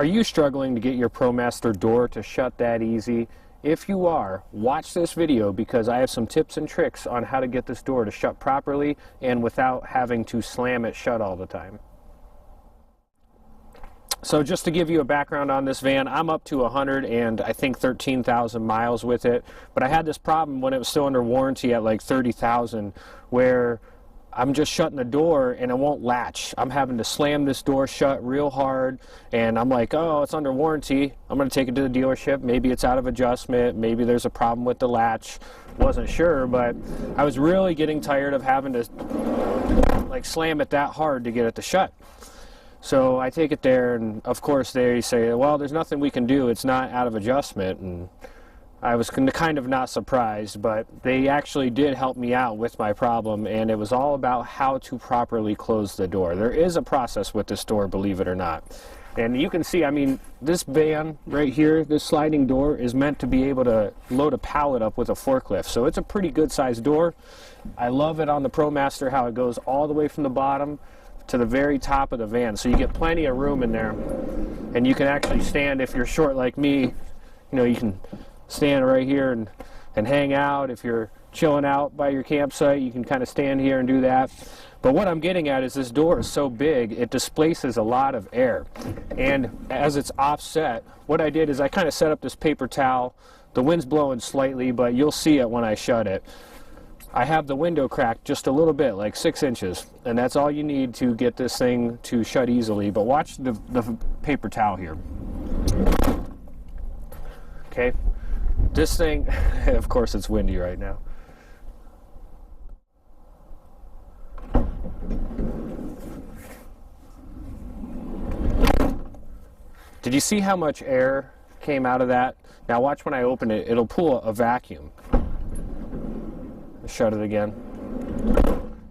Are you struggling to get your Promaster door to shut that easy? If you are, watch this video because I have some tips and tricks on how to get this door to shut properly and without having to slam it shut all the time. So just to give you a background on this van, I'm up to 100 and I think 13,000 miles with it, but I had this problem when it was still under warranty at like 30,000 where I'm just shutting the door and it won't latch. I'm having to slam this door shut real hard and I'm like, oh, it's under warranty. I'm going to take it to the dealership. Maybe it's out of adjustment. Maybe there's a problem with the latch. Wasn't sure, but I was really getting tired of having to like slam it that hard to get it to shut. So I take it there and of course they say, well, there's nothing we can do. It's not out of adjustment. And I was kind of not surprised, but they actually did help me out with my problem, and it was all about how to properly close the door. There is a process with this door, believe it or not. And you can see, I mean, this van right here, this sliding door is meant to be able to load a pallet up with a forklift. So it's a pretty good sized door. I love it on the Promaster how it goes all the way from the bottom to the very top of the van. So you get plenty of room in there, and you can actually stand if you're short like me. You know, you can stand right here and hang out. If you're chilling out by your campsite, you can kind of stand here and do that. But what I'm getting at is this door is so big, it displaces a lot of air. And as it's offset, what I did is I kind of set up this paper towel. The wind's blowing slightly, but you'll see it when I shut it. I have the window cracked just a little bit, like 6 inches, and that's all you need to get this thing to shut easily. But watch the paper towel here. Okay. This thing, of course it's windy right now. Did you see how much air came out of that? Now watch when I open it, it'll pull a vacuum. Shut it again.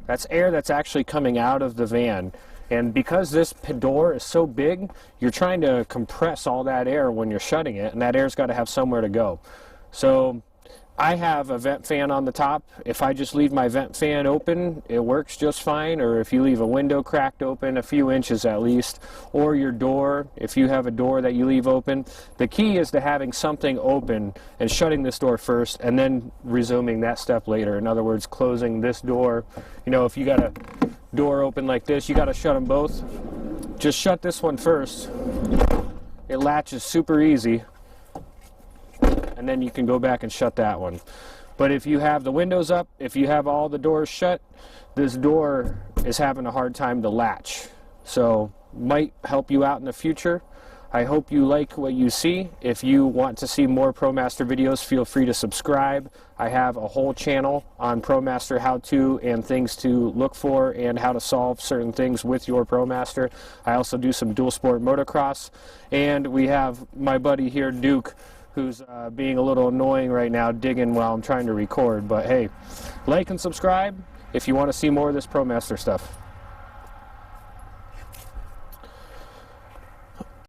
That's air that's actually coming out of the van. And because this door is so big, you're trying to compress all that air when you're shutting it, and that air's got to have somewhere to go. So I have a vent fan on the top. If I just leave my vent fan open, it works just fine. Or if you leave a window cracked open a few inches at least, or your door, if you have a door that you leave open. The key is to having something open and shutting this door first and then resuming that step later. In other words, closing this door. You know, if you got a door open like this, you got to shut them both. Just shut this one first. It latches super easy. And then you can go back and shut that one. But if you have the windows up, if you have all the doors shut, this door is having a hard time to latch. So might help you out in the future. I hope you like what you see. If you want to see more Promaster videos, feel free to subscribe. I have a whole channel on Promaster how-to and things to look for and how to solve certain things with your Promaster. I also do some dual sport motocross. And we have my buddy here, Duke, who's being a little annoying right now, digging while I'm trying to record. But hey, like and subscribe if you want to see more of this Promaster stuff.